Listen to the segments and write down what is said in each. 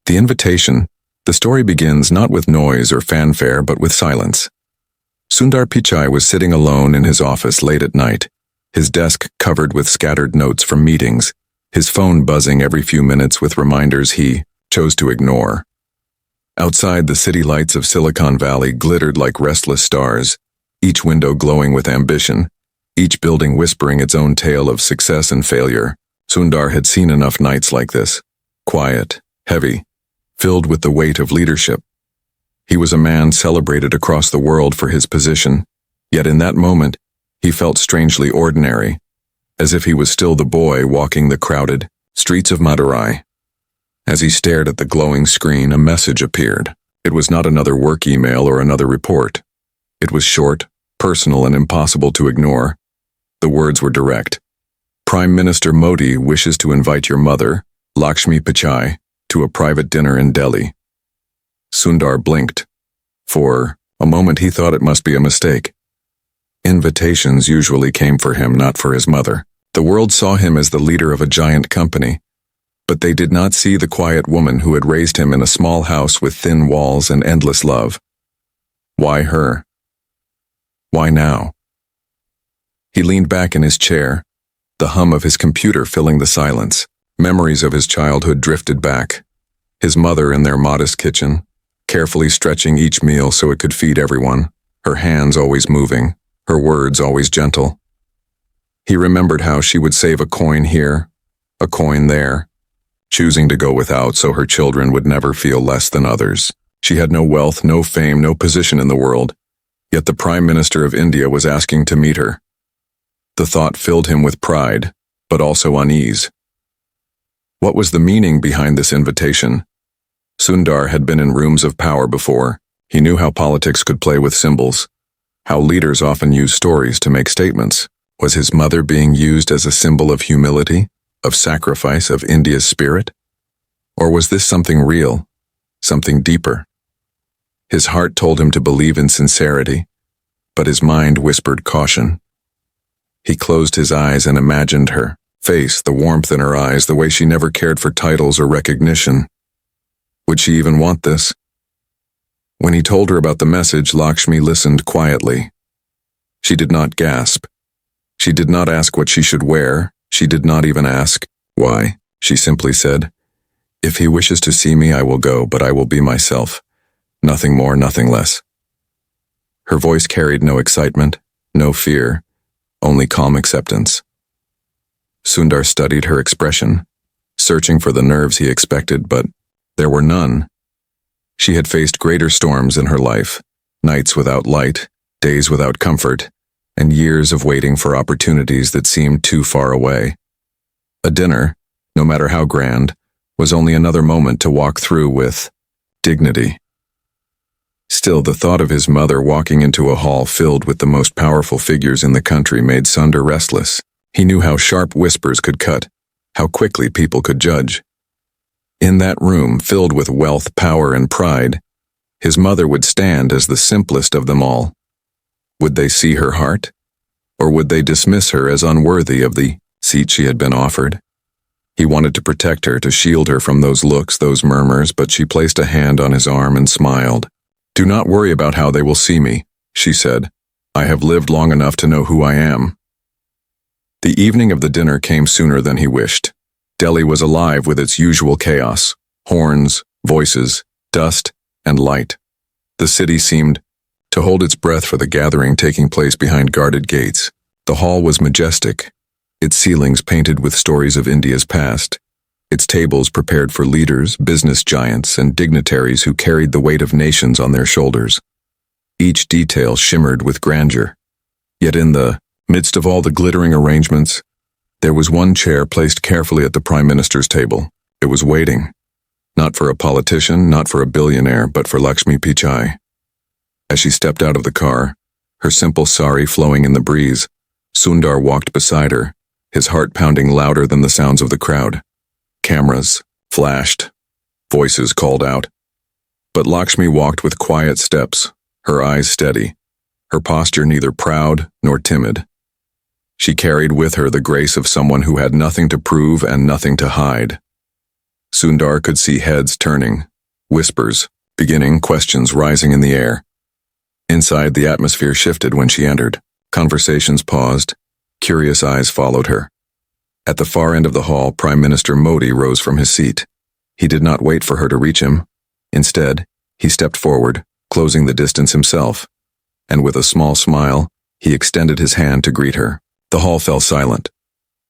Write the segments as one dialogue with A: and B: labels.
A: The invitation. The story begins not with noise or fanfare but with silence. Sundar Pichai was sitting alone in his office late at night, his desk covered with scattered notes from meetings, his phone buzzing every few minutes with reminders he chose to ignore. Outside, the city lights of Silicon Valley glittered like restless stars, each window glowing with ambition, each building whispering its own tale of success and failure. Sundar had seen enough nights like this, quiet, heavy, filled with the weight of leadership. He was a man celebrated across the world for his position, yet in that moment, he felt strangely ordinary, as if he was still the boy walking the crowded streets of Madurai. As he stared at the glowing screen, a message appeared. It was not another work email or another report. It was short, personal, and impossible to ignore. The words were direct. Prime Minister Modi wishes to invite your mother, Lakshmi Pichai, to a private dinner in Delhi. Sundar blinked. For a moment he thought it must be a mistake. Invitations usually came for him, not for his mother. The world saw him as the leader of a giant company, but they did not see the quiet woman who had raised him in a small house with thin walls and endless love. Why her? Why now? He leaned back in his chair, the hum of his computer filling the silence. Memories of his childhood drifted back. His mother in their modest kitchen, carefully stretching each meal so it could feed everyone, her hands always moving, her words always gentle. He remembered how she would save a coin here, a coin there, choosing to go without so her children would never feel less than others. She had no wealth, no fame, no position in the world, yet the Prime Minister of India was asking to meet her. The thought filled him with pride, but also unease. What was the meaning behind this invitation? Sundar had been in rooms of power before. He knew how politics could play with symbols, how leaders often use stories to make statements. Was his mother being used as a symbol of humility, of sacrifice, of India's spirit? Or was this something real, something deeper? His heart told him to believe in sincerity, but his mind whispered caution. He closed his eyes and imagined her face, the warmth in her eyes, the way she never cared for titles or recognition. Would she even want this? When he told her about the message, Lakshmi listened quietly. She did not gasp. She did not ask what she should wear. She did not even ask why. She simply said, "If he wishes to see me, I will go, but I will be myself. Nothing more, nothing less." Her voice carried no excitement, no fear, only calm acceptance. Sundar studied her expression, searching for the nerves he expected, but there were none. She had faced greater storms in her life, nights without light, days without comfort, and years of waiting for opportunities that seemed too far away. A dinner, no matter how grand, was only another moment to walk through with dignity. Still, the thought of his mother walking into a hall filled with the most powerful figures in the country made Sundar restless. He knew how sharp whispers could cut, how quickly people could judge. In that room, filled with wealth, power, and pride, his mother would stand as the simplest of them all. Would they see her heart? Or would they dismiss her as unworthy of the seat she had been offered? He wanted to protect her, to shield her from those looks, those murmurs, but she placed a hand on his arm and smiled. "Do not worry about how they will see me," she said. "I have lived long enough to know who I am." The evening of the dinner came sooner than he wished. Delhi was alive with its usual chaos: horns, voices, dust, and light. The city seemed to hold its breath for the gathering taking place behind guarded gates. The hall was majestic, its ceilings painted with stories of India's past, its tables prepared for leaders, business giants, and dignitaries who carried the weight of nations on their shoulders. Each detail shimmered with grandeur. Yet in the midst of all the glittering arrangements, there was one chair placed carefully at the Prime Minister's table. It was waiting, not for a politician, not for a billionaire, but for Lakshmi Pichai. As she stepped out of the car, her simple sari flowing in the breeze, Sundar walked beside her, his heart pounding louder than the sounds of the crowd. Cameras flashed, voices called out. But Lakshmi walked with quiet steps, her eyes steady, her posture neither proud nor timid. She carried with her the grace of someone who had nothing to prove and nothing to hide. Sundar could see heads turning, whispers beginning, questions rising in the air. Inside, the atmosphere shifted when she entered. Conversations paused. Curious eyes followed her. At the far end of the hall, Prime Minister Modi rose from his seat. He did not wait for her to reach him. Instead, he stepped forward, closing the distance himself, and with a small smile, he extended his hand to greet her. The hall fell silent.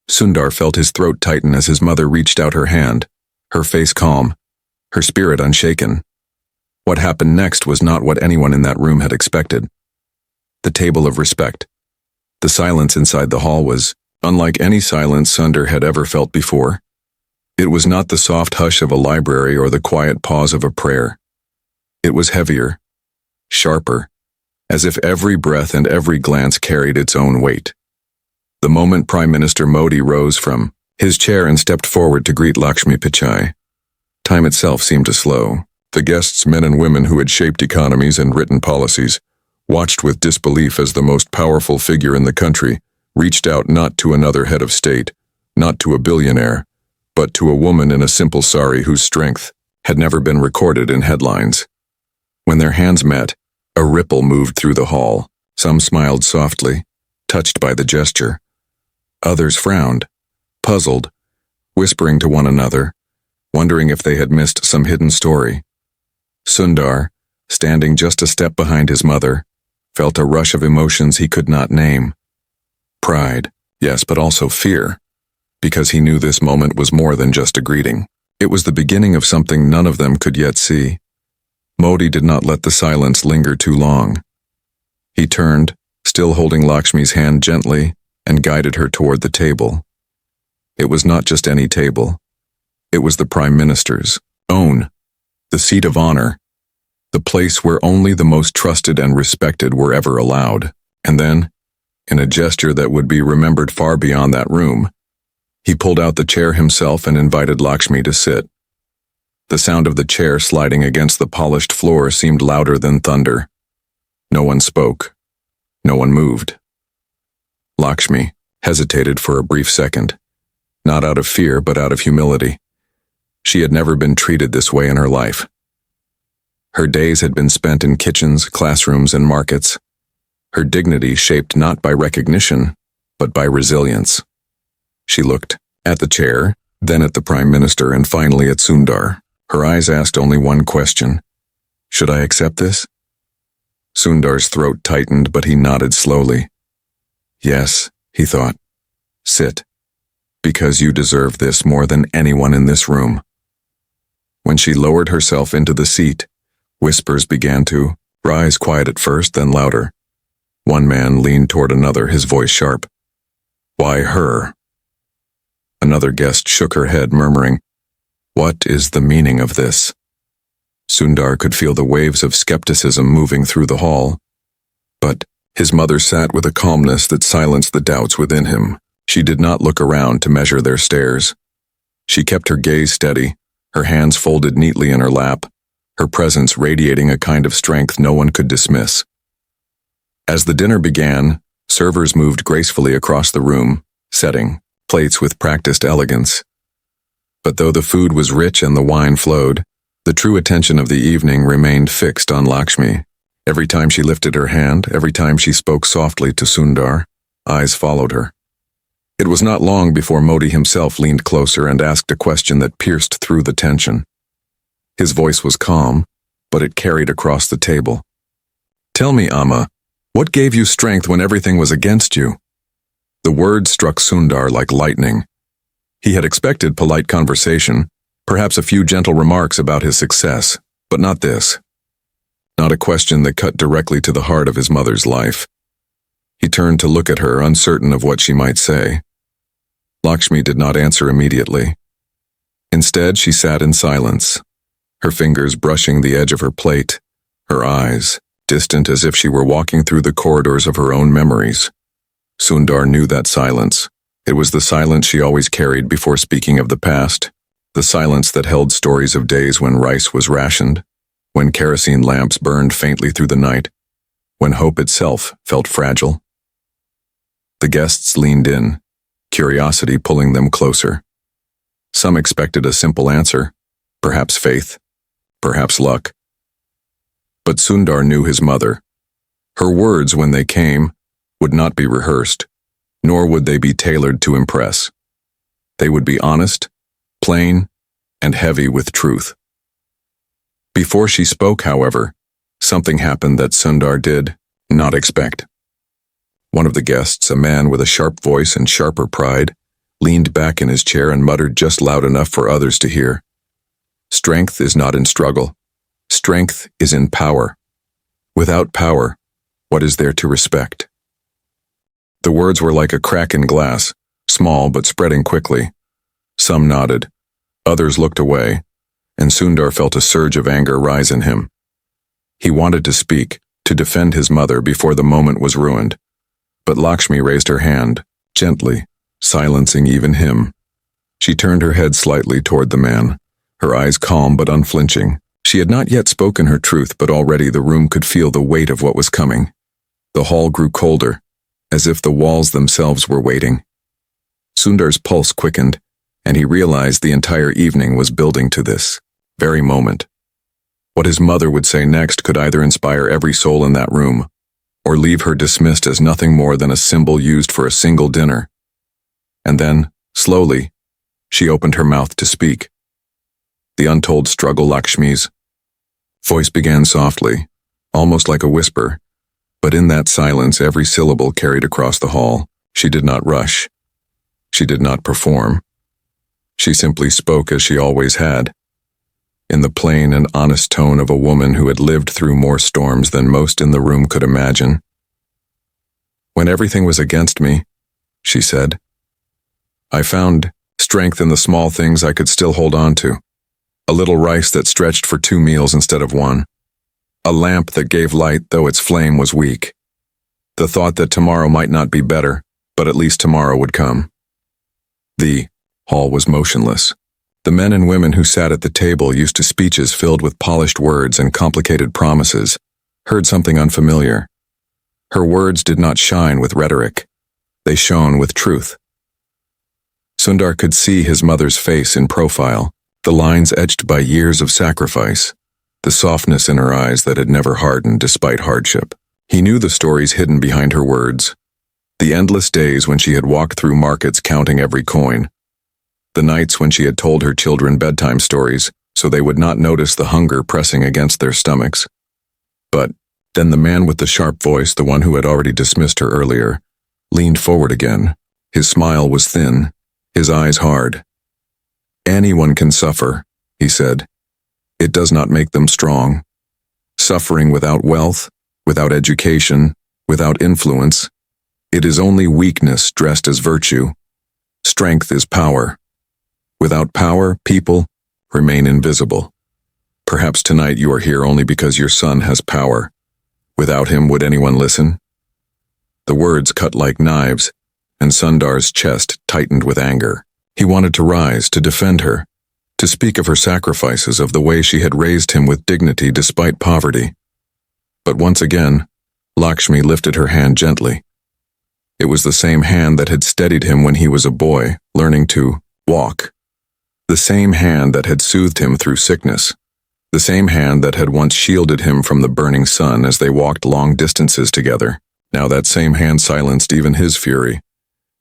A: Sundar felt his throat tighten as his mother reached out her hand, her face calm, her spirit unshaken. What happened next was not what anyone in that room had expected. The table of respect. The silence inside the hall was unlike any silence Sundar had ever felt before. It was not the soft hush of a library or the quiet pause of a prayer. It was heavier, sharper, as if every breath and every glance carried its own weight. The moment Prime Minister Modi rose from his chair and stepped forward to greet Lakshmi Pichai, time itself seemed to slow. The guests, men and women who had shaped economies and written policies, watched with disbelief as the most powerful figure in the country reached out not to another head of state, not to a billionaire, but to a woman in a simple sari whose strength had never been recorded in headlines. When their hands met, a ripple moved through the hall. Some smiled softly, touched by the gesture. Others frowned, puzzled, whispering to one another, wondering if they had missed some hidden story. Sundar, standing just a step behind his mother, felt a rush of emotions he could not name. Pride, yes, but also fear, because he knew this moment was more than just a greeting. It was the beginning of something none of them could yet see. Modi did not let the silence linger too long. He turned, still holding Lakshmi's hand gently, and guided her toward the table. It was not just any table. It was the Prime Minister's own, the seat of honor, the place where only the most trusted and respected were ever allowed. And then, in a gesture that would be remembered far beyond that room, he pulled out the chair himself and invited Lakshmi to sit. The sound of the chair sliding against the polished floor seemed louder than thunder. No one spoke. No one moved. Lakshmi hesitated for a brief second, not out of fear but out of humility. She had never been treated this way in her life. Her days had been spent in kitchens, classrooms, and markets. Her dignity shaped not by recognition, but by resilience. She looked at the chair, then at the Prime Minister, and finally at Sundar. Her eyes asked only one question. Should I accept this? Sundar's throat tightened, but he nodded slowly. Yes, he thought. Sit. Because you deserve this more than anyone in this room. When she lowered herself into the seat, whispers began to rise, quiet at first, then louder. One man leaned toward another, his voice sharp. Why her? Another guest shook her head, murmuring, What is the meaning of this? Sundar could feel the waves of skepticism moving through the hall. But his mother sat with a calmness that silenced the doubts within him. She did not look around to measure their stares. She kept her gaze steady, her hands folded neatly in her lap, her presence radiating a kind of strength no one could dismiss. As the dinner began, servers moved gracefully across the room, setting plates with practiced elegance. But though the food was rich and the wine flowed, the true attention of the evening remained fixed on Lakshmi. Every time she lifted her hand, every time she spoke softly to Sundar, eyes followed her. It was not long before Modi himself leaned closer and asked a question that pierced through the tension. His voice was calm, but it carried across the table. Tell me, Amma, what gave you strength when everything was against you? The words struck Sundar like lightning. He had expected polite conversation, perhaps a few gentle remarks about his success, but not this. Not a question that cut directly to the heart of his mother's life. He turned to look at her, uncertain of what she might say. Lakshmi did not answer immediately. Instead, she sat in silence, her fingers brushing the edge of her plate, her eyes distant as if she were walking through the corridors of her own memories. Sundar knew that silence. It was the silence she always carried before speaking of the past, the silence that held stories of days when rice was rationed, when kerosene lamps burned faintly through the night, when hope itself felt fragile. The guests leaned in, curiosity pulling them closer. Some expected a simple answer, perhaps faith, perhaps luck. But Sundar knew his mother. Her words, when they came, would not be rehearsed, nor would they be tailored to impress. They would be honest, plain, and heavy with truth. Before she spoke, however, something happened that Sundar did not expect. One of the guests, a man with a sharp voice and sharper pride, leaned back in his chair and muttered just loud enough for others to hear. Strength is not in struggle. Strength is in power. Without power, what is there to respect? The words were like a crack in glass, small but spreading quickly. Some nodded, others looked away, and Sundar felt a surge of anger rise in him. He wanted to speak, to defend his mother before the moment was ruined. But Lakshmi raised her hand, gently, silencing even him. She turned her head slightly toward the man, her eyes calm but unflinching. She had not yet spoken her truth, but already the room could feel the weight of what was coming. The hall grew colder, as if the walls themselves were waiting. Sundar's pulse quickened, and he realized the entire evening was building to this very moment. What his mother would say next could either inspire every soul in that room, or leave her dismissed as nothing more than a symbol used for a single dinner. And then, slowly, she opened her mouth to speak. The untold struggle. Lakshmi's voice began softly, almost like a whisper, but in that silence every syllable carried across the hall. She did not rush. She did not perform. She simply spoke as she always had, in the plain and honest tone of a woman who had lived through more storms than most in the room could imagine. When everything was against me, she said, I found strength in the small things I could still hold on to. A little rice that stretched for 2 meals instead of 1. A lamp that gave light though its flame was weak. The thought that tomorrow might not be better, but at least tomorrow would come. The hall was motionless. The men and women who sat at the table, used to speeches filled with polished words and complicated promises, heard something unfamiliar. Her words did not shine with rhetoric. They shone with truth. Sundar could see his mother's face in profile, the lines etched by years of sacrifice, the softness in her eyes that had never hardened despite hardship. He knew the stories hidden behind her words, the endless days when she had walked through markets counting every coin, the nights when she had told her children bedtime stories so they would not notice the hunger pressing against their stomachs. But then the man with the sharp voice, the one who had already dismissed her earlier, leaned forward again. His smile was thin, his eyes hard. Anyone can suffer, he said. It does not make them strong. Suffering without wealth, without education, without influence, it is only weakness dressed as virtue. Strength is power. Without power, people remain invisible. Perhaps tonight you are here only because your son has power. Without him, would anyone listen? The words cut like knives, and Sundar's chest tightened with anger. He wanted to rise, to defend her, to speak of her sacrifices, of the way she had raised him with dignity despite poverty. But once again, Lakshmi lifted her hand gently. It was the same hand that had steadied him when he was a boy, learning to walk. The same hand that had soothed him through sickness. The same hand that had once shielded him from the burning sun as they walked long distances together. Now that same hand silenced even his fury.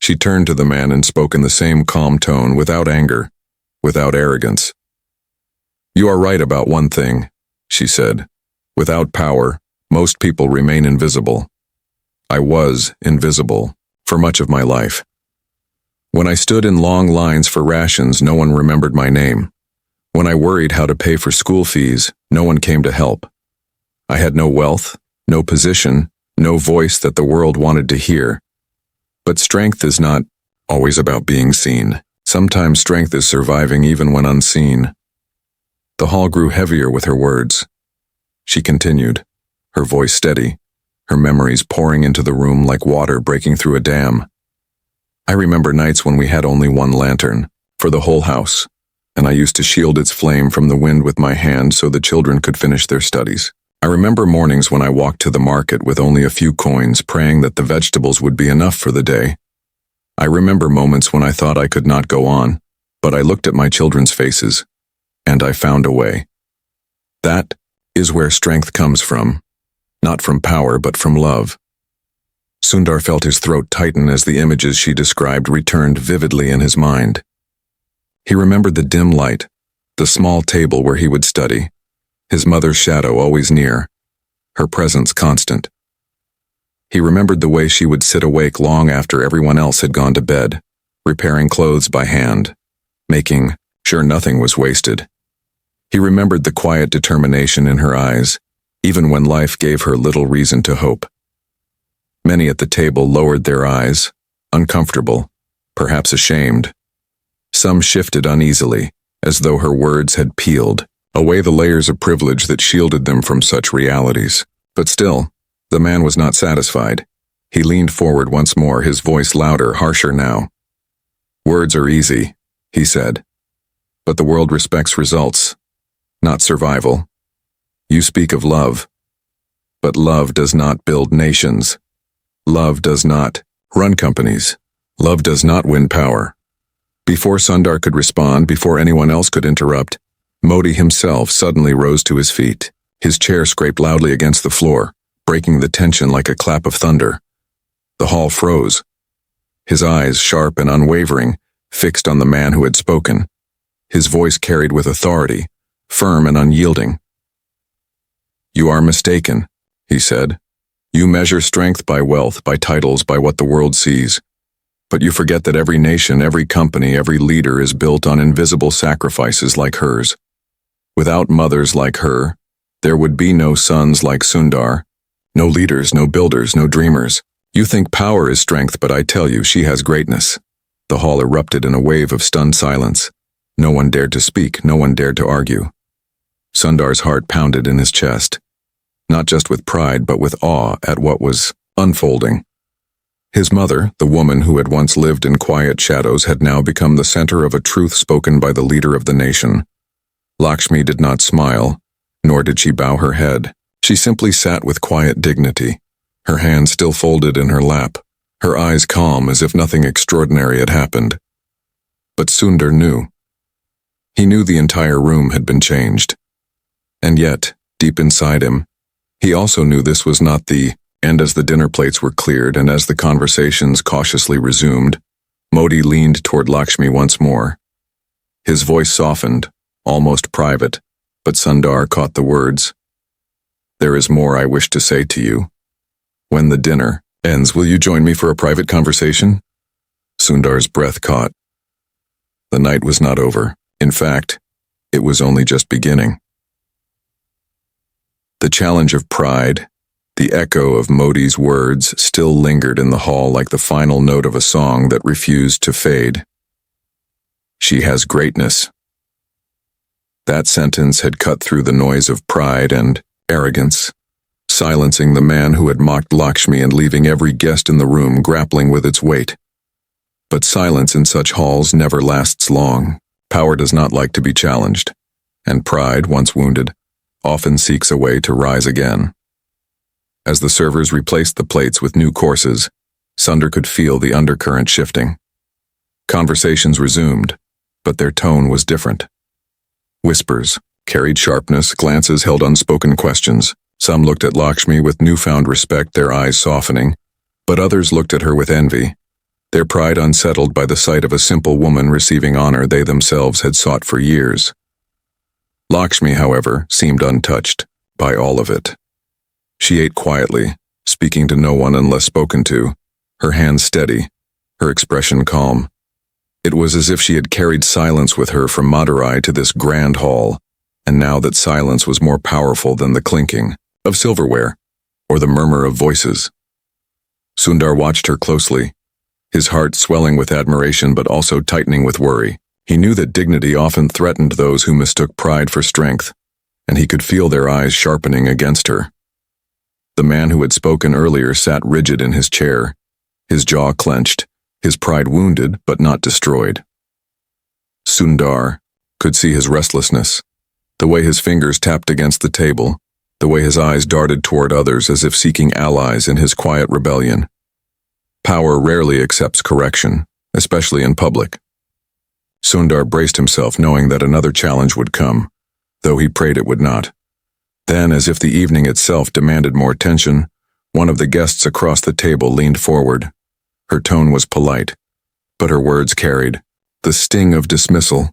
A: She turned to the man and spoke in the same calm tone, without anger, without arrogance. You are right about one thing, she said. Without power, most people remain invisible. I was invisible for much of my life. When I stood in long lines for rations, no one remembered my name. When I worried how to pay for school fees, no one came to help. I had no wealth, no position, no voice that the world wanted to hear. But strength is not always about being seen. Sometimes strength is surviving even when unseen. The hall grew heavier with her words. She continued, her voice steady, her memories pouring into the room like water breaking through a dam. I remember nights when we had only one lantern, for the whole house, and I used to shield its flame from the wind with my hand so the children could finish their studies. I remember mornings when I walked to the market with only a few coins, praying that the vegetables would be enough for the day. I remember moments when I thought I could not go on, But I looked at my children's faces, and I found a way. That is where strength comes from, not from power but from love. Sundar felt his throat tighten as the images she described returned vividly in his mind. He remembered the dim light, the small table where he would study, his mother's shadow always near, her presence constant. He remembered the way she would sit awake long after everyone else had gone to bed, repairing clothes by hand, making sure nothing was wasted. He remembered the quiet determination in her eyes, even when life gave her little reason to hope. Many at the table lowered their eyes, uncomfortable, perhaps ashamed. Some shifted uneasily, as though her words had peeled away the layers of privilege that shielded them from such realities. But still, the man was not satisfied. He leaned forward once more, his voice louder, harsher now. "Words are easy," he said, "but the world respects results, not survival. You speak of love, but love does not build nations. Love does not run companies. Love does not win power." Before Sundar could respond, before anyone else could interrupt, Modi himself suddenly rose to his feet. His chair scraped loudly against the floor, breaking the tension like a clap of thunder. The hall froze. His eyes, sharp and unwavering, fixed on the man who had spoken. His voice carried with authority, firm and unyielding. "You are mistaken," he said. "You measure strength by wealth, by titles, by what the world sees. But you forget that every nation, every company, every leader is built on invisible sacrifices like hers. Without mothers like her, there would be no sons like Sundar, no leaders, no builders, no dreamers. You think power is strength, but I tell you, she has greatness." The hall erupted in a wave of stunned silence. No one dared to speak, no one dared to argue. Sundar's heart pounded in his chest, not just with pride, but with awe at what was unfolding. His mother, the woman who had once lived in quiet shadows, had now become the center of a truth spoken by the leader of the nation. Lakshmi did not smile, nor did she bow her head. She simply sat with quiet dignity, her hands still folded in her lap, her eyes calm as if nothing extraordinary had happened. But Sundar knew. He knew the entire room had been changed. And yet, deep inside him, he also knew this was not the end. As the dinner plates were cleared and as the conversations cautiously resumed, Modi leaned toward Lakshmi once more. His voice softened, almost private, but Sundar caught the words. "There is more I wish to say to you. When the dinner ends, will you join me for a private conversation?" Sundar's breath caught. The night was not over. In fact, it was only just beginning. The challenge of pride, the echo of Modi's words, still lingered in the hall like the final note of a song that refused to fade. "She has greatness." That sentence had cut through the noise of pride and arrogance, silencing the man who had mocked Lakshmi and leaving every guest in the room grappling with its weight. But silence in such halls never lasts long. Power does not like to be challenged, and pride, once wounded, often seeks a way to rise again. As the servers replaced the plates with new courses, Sundar could feel the undercurrent shifting. Conversations resumed, but their tone was different. Whispers carried sharpness, glances held unspoken questions. Some looked at Lakshmi with newfound respect, their eyes softening, but others looked at her with envy, their pride unsettled by the sight of a simple woman receiving honor they themselves had sought for years. Lakshmi, however, seemed untouched by all of it. She ate quietly, speaking to no one unless spoken to, her hands steady, her expression calm. It was as if she had carried silence with her from Madurai to this grand hall, and now that silence was more powerful than the clinking of silverware or the murmur of voices. Sundar watched her closely, his heart swelling with admiration but also tightening with worry. He knew that dignity often threatened those who mistook pride for strength, and he could feel their eyes sharpening against her. The man who had spoken earlier sat rigid in his chair, his jaw clenched, his pride wounded but not destroyed. Sundar could see his restlessness, the way his fingers tapped against the table, the way his eyes darted toward others as if seeking allies in his quiet rebellion. Power rarely accepts correction, especially in public. Sundar braced himself, knowing that another challenge would come, though he prayed it would not. Then, as if the evening itself demanded more attention, one of the guests across the table leaned forward. Her tone was polite, but her words carried the sting of dismissal.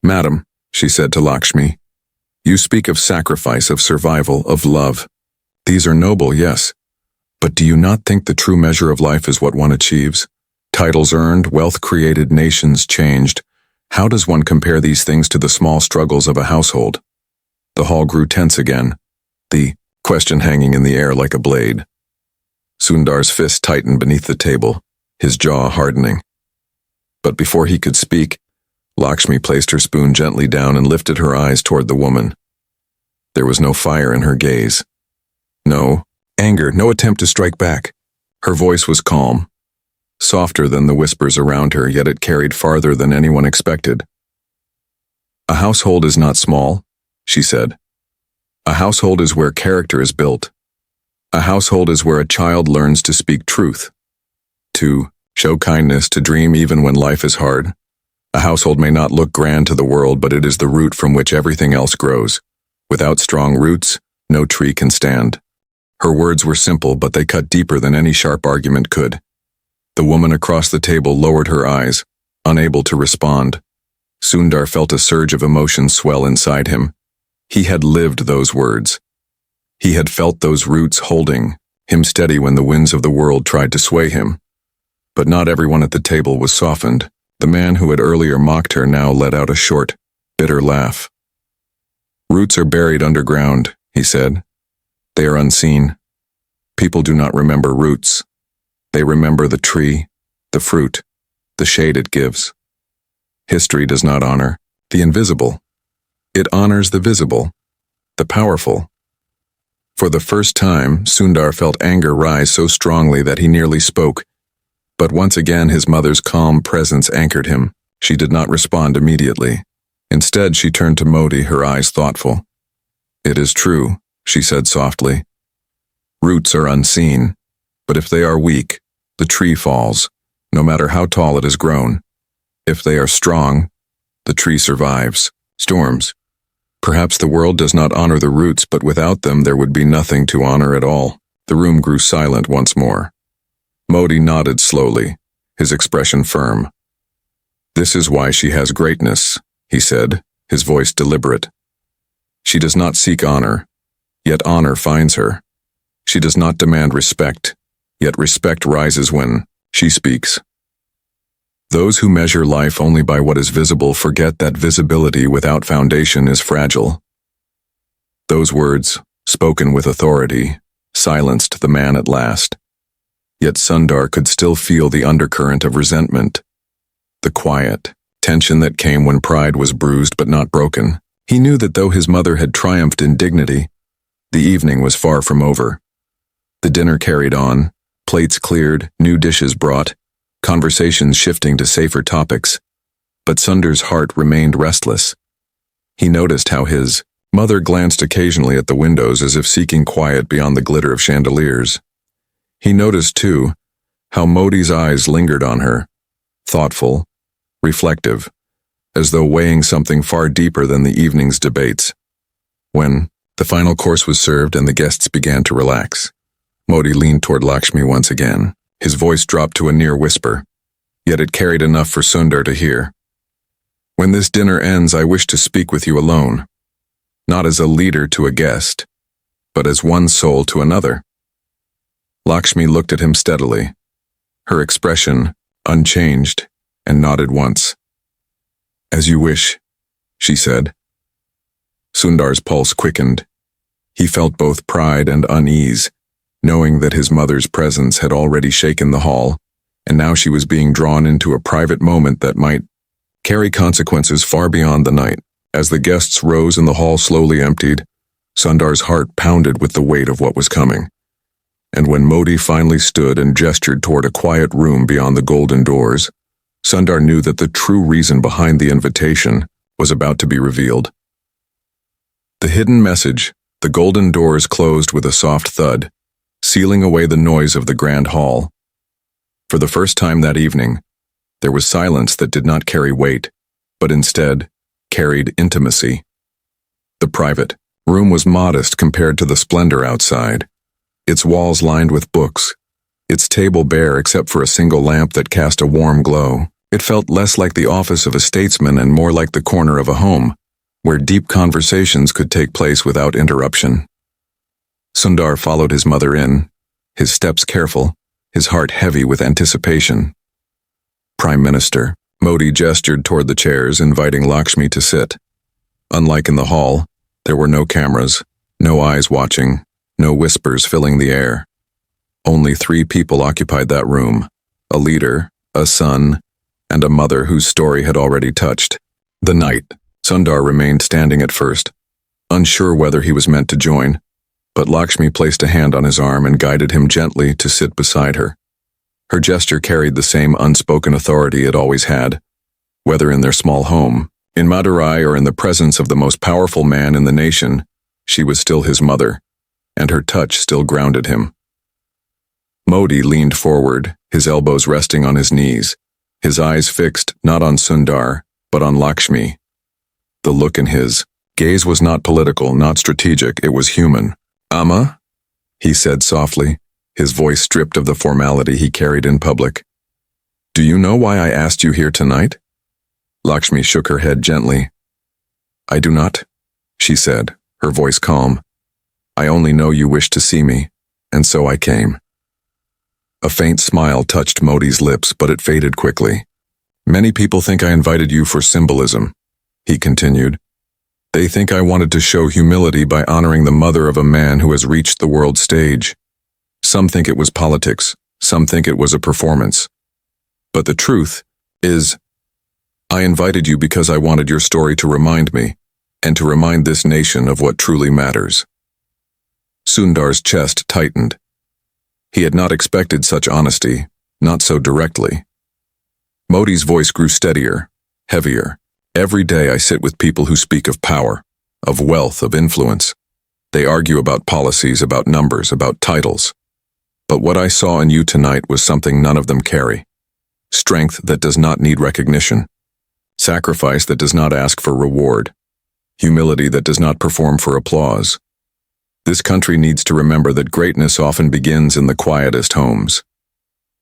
A: "Madam," she said to Lakshmi, "you speak of sacrifice, of survival, of love. These are noble, yes, but do you not think the true measure of life is what one achieves? Titles earned, wealth created, nations changed. How does one compare these things to the small struggles of a household?" The hall grew tense again, the question hanging in the air like a blade. Sundar's fist tightened beneath the table, his jaw hardening. But before he could speak, Lakshmi placed her spoon gently down and lifted her eyes toward the woman. There was no fire in her gaze. No anger, no attempt to strike back. Her voice was calm, softer than the whispers around her, yet it carried farther than anyone expected. "A household is not small," she said. "A household is where character is built. A household is where a child learns to speak truth, to show kindness, to dream even when life is hard. A household may not look grand to the world, but it is the root from which everything else grows. Without strong roots, no tree can stand." Her words were simple, but they cut deeper than any sharp argument could. The woman across the table lowered her eyes, unable to respond. Sundar felt a surge of emotion swell inside him. He had lived those words. He had felt those roots holding him steady when the winds of the world tried to sway him. But not everyone at the table was softened. The man who had earlier mocked her now let out a short, bitter laugh. "Roots are buried underground," he said. "They are unseen. People do not remember roots. They remember the tree, the fruit, the shade it gives. History does not honor the invisible. It honors the visible, the powerful." For the first time, Sundar felt anger rise so strongly that he nearly spoke. But once again his mother's calm presence anchored him. She did not respond immediately. Instead, she turned to Modi, her eyes thoughtful. "It is true," she said softly. "Roots are unseen, but if they are weak, the tree falls, no matter how tall it has grown. If they are strong, the tree survives storms. Perhaps the world does not honor the roots, but without them there would be nothing to honor at all." The room grew silent once more. Modi nodded slowly, his expression firm. "This is why she has greatness," he said, his voice deliberate. "She does not seek honor, yet honor finds her. She does not demand respect, yet respect rises when she speaks. Those who measure life only by what is visible forget that visibility without foundation is fragile." Those words, spoken with authority, silenced the man at last. Yet Sundar could still feel the undercurrent of resentment, the quiet tension that came when pride was bruised but not broken. He knew that though his mother had triumphed in dignity, the evening was far from over. The dinner carried on, plates cleared, new dishes brought, conversations shifting to safer topics, but Sundar's heart remained restless. He noticed how his mother glanced occasionally at the windows as if seeking quiet beyond the glitter of chandeliers. He noticed, too, how Modi's eyes lingered on her, thoughtful, reflective, as though weighing something far deeper than the evening's debates. When the final course was served and the guests began to relax, Modi leaned toward Lakshmi once again. His voice dropped to a near whisper, yet it carried enough for Sundar to hear. "When this dinner ends, I wish to speak with you alone, not as a leader to a guest, but as one soul to another." Lakshmi looked at him steadily, her expression unchanged, and nodded once. "As you wish," she said. Sundar's pulse quickened. He felt both pride and unease, knowing that his mother's presence had already shaken the hall, and now she was being drawn into a private moment that might carry consequences far beyond the night. As the guests rose and the hall slowly emptied, Sundar's heart pounded with the weight of what was coming. And when Modi finally stood and gestured toward a quiet room beyond the golden doors, Sundar knew that the true reason behind the invitation was about to be revealed. The hidden message, the golden doors closed with a soft thud, sealing away the noise of the grand hall. For the first time that evening, There was silence that did not carry weight, but instead carried intimacy. The private room was modest compared to the splendor outside, its walls lined with books, its table bare except for a single lamp that cast a warm glow. It felt less like the office of a statesman and more like the corner of a home, where deep conversations could take place without interruption. Sundar followed his mother in, his steps careful, his heart heavy with anticipation. Prime Minister, Modi gestured toward the chairs, inviting Lakshmi to sit. Unlike in the hall, there were no cameras, no eyes watching, no whispers filling the air. Only 3 people occupied that room, a leader, a son, and a mother whose story had already touched. The night, Sundar remained standing at first, unsure whether he was meant to join, but Lakshmi placed a hand on his arm and guided him gently to sit beside her. Her gesture carried the same unspoken authority it always had, whether in their small home, in Madurai, or in the presence of the most powerful man in the nation. She was still his mother, and her touch still grounded him. Modi leaned forward, his elbows resting on his knees, his eyes fixed not on Sundar, but on Lakshmi. The look in his gaze was not political, not strategic, it was human. "Amma?" he said softly, his voice stripped of the formality he carried in public. "Do you know why I asked you here tonight?" Lakshmi shook her head gently. "I do not," she said, her voice calm. "I only know you wished to see me, and so I came." A faint smile touched Modi's lips, but it faded quickly. "Many people think I invited you for symbolism," he continued. "They think I wanted to show humility by honoring the mother of a man who has reached the world stage. Some think it was politics, some think it was a performance. But the truth is, I invited you because I wanted your story to remind me, and to remind this nation of what truly matters." Sundar's chest tightened. He had not expected such honesty, not so directly. Modi's voice grew steadier, heavier. "Every day I sit with people who speak of power, of wealth, of influence. They argue about policies, about numbers, about titles. But what I saw in you tonight was something none of them carry. Strength that does not need recognition. Sacrifice that does not ask for reward. Humility that does not perform for applause. This country needs to remember that greatness often begins in the quietest homes."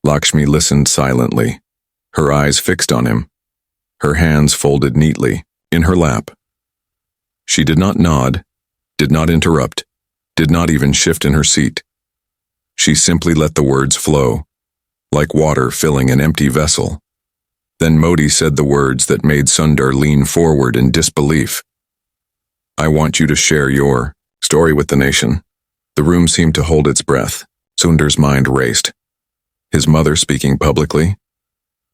A: Lakshmi listened silently, her eyes fixed on him, her hands folded neatly in her lap. She did not nod, did not interrupt, did not even shift in her seat. She simply let the words flow, like water filling an empty vessel. Then Modi said the words that made Sundar lean forward in disbelief. "I want you to share your story with the nation." The room seemed to hold its breath. Sundar's mind raced. His mother speaking publicly?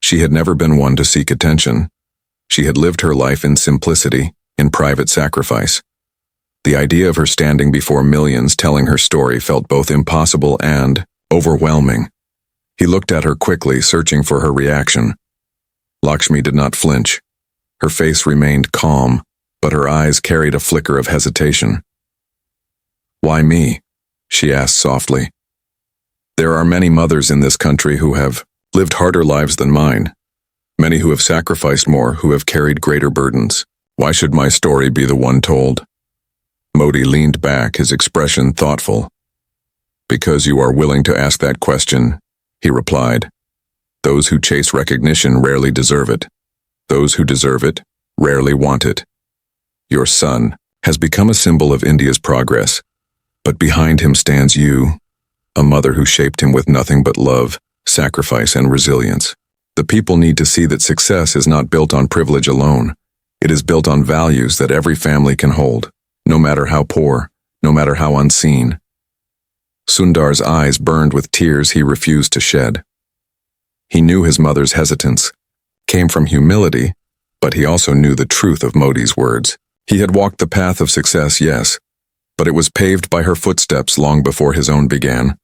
A: She had never been one to seek attention. She had lived her life in simplicity, in private sacrifice. The idea of her standing before millions telling her story felt both impossible and overwhelming. He looked at her quickly, searching for her reaction. Lakshmi did not flinch. Her face remained calm, but her eyes carried a flicker of hesitation. "Why me?" she asked softly. "There are many mothers in this country who have lived harder lives than mine. Many who have sacrificed more, who have carried greater burdens. Why should my story be the one told?" Modi leaned back, his expression thoughtful. "Because you are willing to ask that question," he replied. "Those who chase recognition rarely deserve it. Those who deserve it rarely want it. Your son has become a symbol of India's progress, but behind him stands you, a mother who shaped him with nothing but love, sacrifice, and resilience. The people need to see that success is not built on privilege alone. It is built on values that every family can hold, no matter how poor, no matter how unseen." Sundar's eyes burned with tears he refused to shed. He knew his mother's hesitance came from humility, but he also knew the truth of Modi's words. He had walked the path of success, yes, but it was paved by her footsteps long before his own began.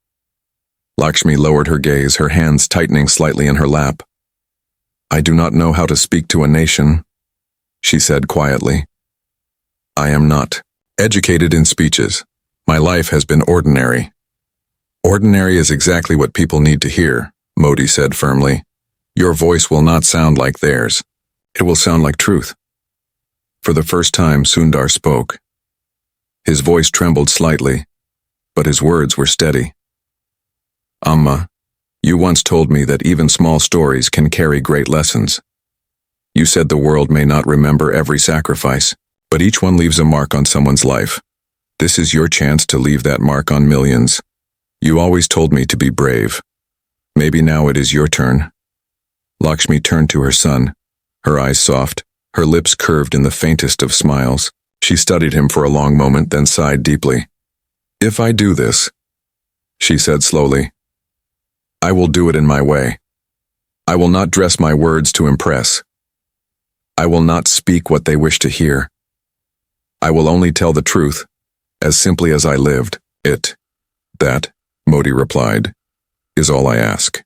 A: Lakshmi lowered her gaze, her hands tightening slightly in her lap. "I do not know how to speak to a nation," she said quietly. "I am not educated in speeches. My life has been ordinary." "Ordinary is exactly what people need to hear," Modi said firmly. Your voice will not sound like theirs. It will sound like truth. For the first time, Sundar spoke. His voice trembled slightly, but his words were steady. Amma, you once told me that even small stories can carry great lessons. You said the world may not remember every sacrifice, but each one leaves a mark on someone's life. This is your chance to leave that mark on millions. You always told me to be brave. Maybe now it is your turn. Lakshmi turned to her son, her eyes soft, her lips curved in the faintest of smiles. She studied him for a long moment, then sighed deeply. If I do this, she said slowly, I will do it in my way. I will not dress my words to impress. I will not speak what they wish to hear. I will only tell the truth, as simply as I lived. That, Modi replied, is all I ask.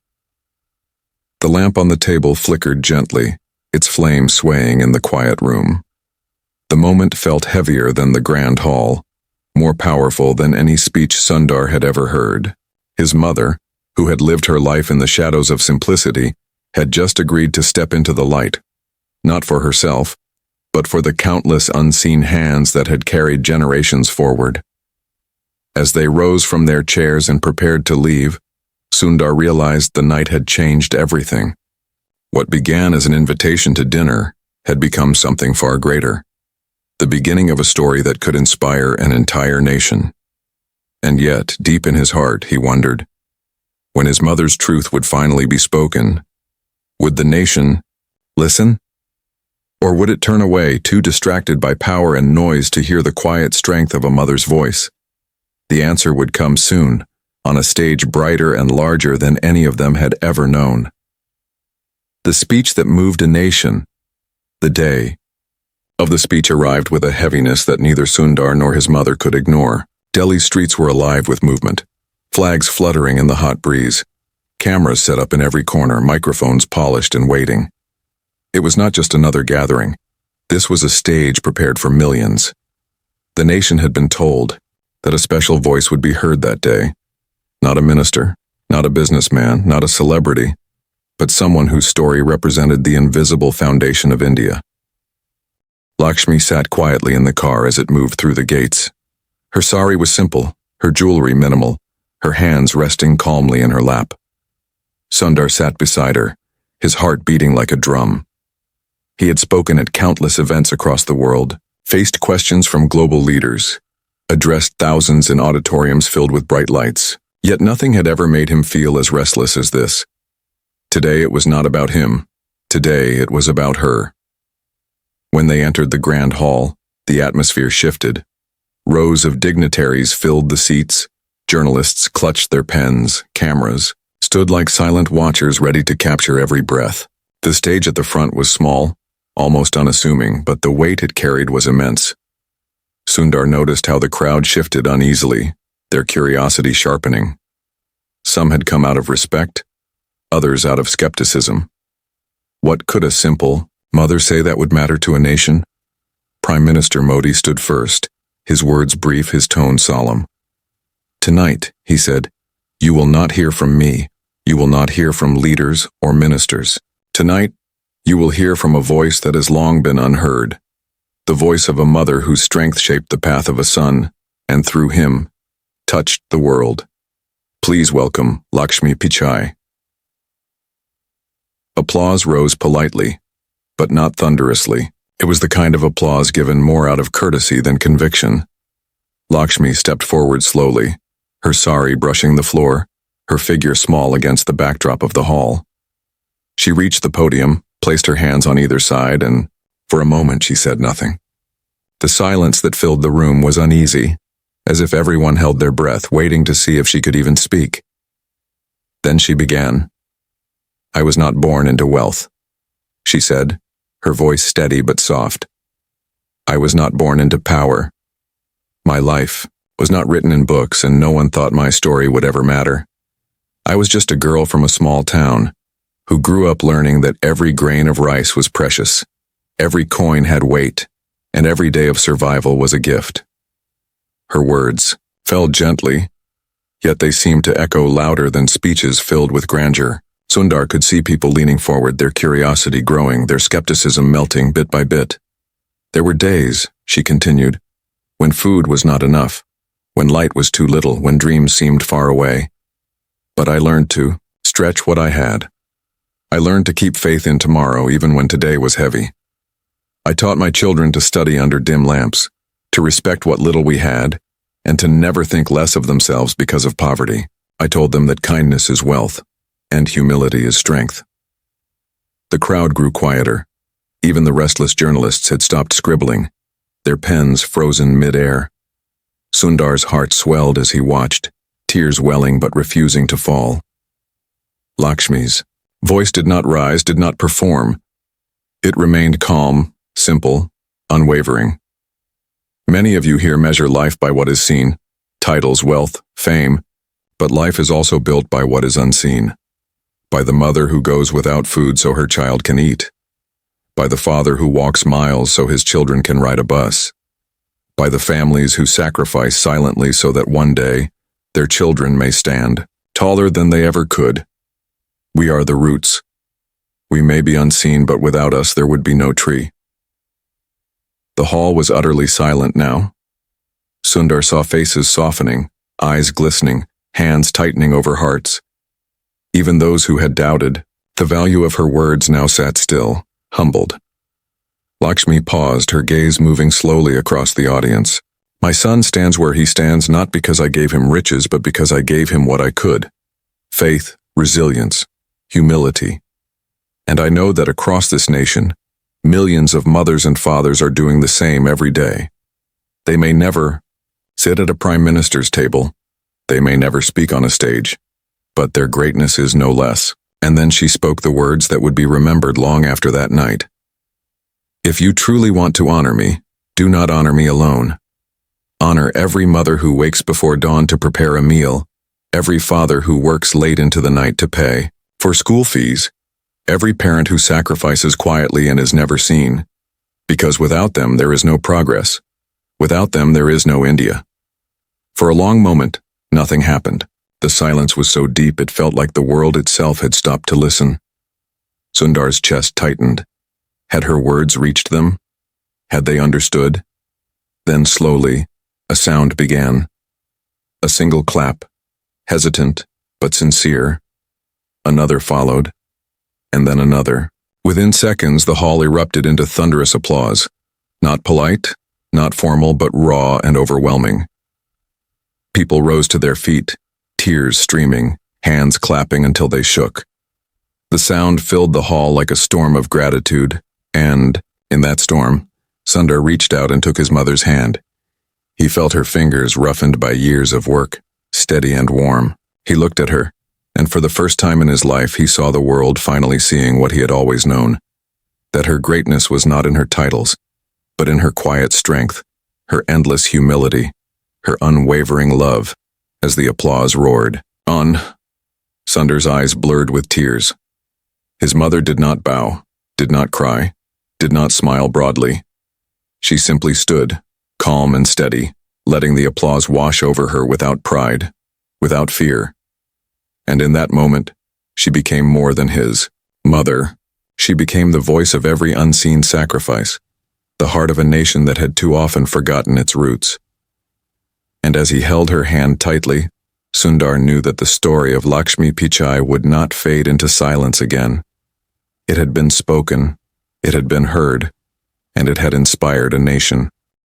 A: The lamp on the table flickered gently, its flame swaying in the quiet room. The moment felt heavier than the grand hall, more powerful than any speech Sundar had ever heard. His mother, who had lived her life in the shadows of simplicity, had just agreed to step into the light, not for herself, but for the countless unseen hands that had carried generations forward. As they rose from their chairs and prepared to leave, Sundar realized the night had changed everything. What began as an invitation to dinner had become something far greater, the beginning of a story that could inspire an entire nation. And yet, deep in his heart, he wondered, when his mother's truth would finally be spoken, would the nation listen? Or would it turn away, too distracted by power and noise to hear the quiet strength of a mother's voice? The answer would come soon, on a stage brighter and larger than any of them had ever known. The speech that moved a nation, the day of the speech arrived with a heaviness that neither Sundar nor his mother could ignore. Delhi's streets were alive with movement, flags fluttering in the hot breeze, cameras set up in every corner, microphones polished and waiting. It was not just another gathering. This was a stage prepared for millions. The nation had been told that a special voice would be heard that day. Not a minister, not a businessman, not a celebrity, but someone whose story represented the invisible foundation of India. Lakshmi sat quietly in the car as it moved through the gates. Her sari was simple, her jewelry minimal, her hands resting calmly in her lap. Sundar sat beside her, his heart beating like a drum. He had spoken at countless events across the world, faced questions from global leaders, addressed thousands in auditoriums filled with bright lights, yet nothing had ever made him feel as restless as this. Today it was not about him. Today it was about her. When they entered the grand hall, the atmosphere shifted. Rows of dignitaries filled the seats. Journalists clutched their pens, cameras, stood like silent watchers ready to capture every breath. The stage at the front was small, almost unassuming, but the weight it carried was immense. Sundar noticed how the crowd shifted uneasily, their curiosity sharpening. Some had come out of respect, others out of skepticism. What could a simple mother say that would matter to a nation? Prime Minister Modi stood first, his words brief, his tone solemn. Tonight, he said, you will not hear from me. You will not hear from leaders or ministers. Tonight, you will hear from a voice that has long been unheard, the voice of a mother whose strength shaped the path of a son, and through him, touched the world. Please welcome Lakshmi Pichai. Applause rose politely, but not thunderously. It was the kind of applause given more out of courtesy than conviction. Lakshmi stepped forward slowly, her sari brushing the floor, her figure small against the backdrop of the hall. She reached the podium, placed her hands on either side, and for a moment she said nothing. The silence that filled the room was uneasy, as if everyone held their breath, waiting to see if she could even speak. Then she began. I was not born into wealth, she said, her voice steady but soft. I was not born into power. My life was not written in books, and no one thought my story would ever matter. I was just a girl from a small town who grew up learning that every grain of rice was precious, every coin had weight, and every day of survival was a gift. Her words fell gently, yet they seemed to echo louder than speeches filled with grandeur. Sundar could see people leaning forward, their curiosity growing, their skepticism melting bit by bit. There were days, she continued, when food was not enough, when light was too little, when dreams seemed far away. But I learned to stretch what I had. I learned to keep faith in tomorrow even when today was heavy. I taught my children to study under dim lamps, to respect what little we had, and to never think less of themselves because of poverty. I told them that kindness is wealth, and humility is strength. The crowd grew quieter. Even the restless journalists had stopped scribbling, their pens frozen mid-air. Sundar's heart swelled as he watched, tears welling but refusing to fall. Lakshmi's voice did not rise, did not perform. It remained calm, simple, unwavering. Many of you here measure life by what is seen, titles, wealth, fame, but life is also built by what is unseen. By the mother who goes without food so her child can eat. By the father who walks miles so his children can ride a bus. By the families who sacrifice silently so that one day their children may stand taller than they ever could. We are the roots. We may be unseen, but without us there would be no tree. The hall was utterly silent now. Sundar saw faces softening, eyes glistening, hands tightening over hearts. Even those who had doubted the value of her words now sat still, humbled. Lakshmi paused, her gaze moving slowly across the audience. My son stands where he stands not because I gave him riches, but because I gave him what I could. Faith, resilience, humility. And I know that across this nation, millions of mothers and fathers are doing the same every day. They may never sit at a prime minister's table. They may never speak on a stage, but their greatness is no less. And then she spoke the words that would be remembered long after that night. If you truly want to honor me, do not honor me alone. Honor every mother who wakes before dawn to prepare a meal, every father who works late into the night to pay for school fees, every parent who sacrifices quietly and is never seen. Because without them there is no progress. Without them there is no India. For a long moment, nothing happened. The silence was so deep it felt like the world itself had stopped to listen. Sundar's chest tightened. Had her words reached them? Had they understood? Then slowly, a sound began. A single clap, hesitant but sincere. Another followed, and then another. Within seconds, the hall erupted into thunderous applause. Not polite, not formal, but raw and overwhelming. People rose to their feet, tears streaming, hands clapping until they shook. The sound filled the hall like a storm of gratitude, and, in that storm, Sundar reached out and took his mother's hand. He felt her fingers roughened by years of work, steady and warm. He looked at her, and for the first time in his life he saw the world finally seeing what he had always known, that her greatness was not in her titles, but in her quiet strength, her endless humility, her unwavering love. As the applause roared on, Sundar's eyes blurred with tears. His mother did not bow, did not cry, did not smile broadly. She simply stood, calm and steady, letting the applause wash over her without pride, without fear. And in that moment, she became more than his mother. She became the voice of every unseen sacrifice, the heart of a nation that had too often forgotten its roots. And as he held her hand tightly, Sundar knew that the story of Lakshmi Pichai would not fade into silence again. It had been spoken, it had been heard, and it had inspired a nation.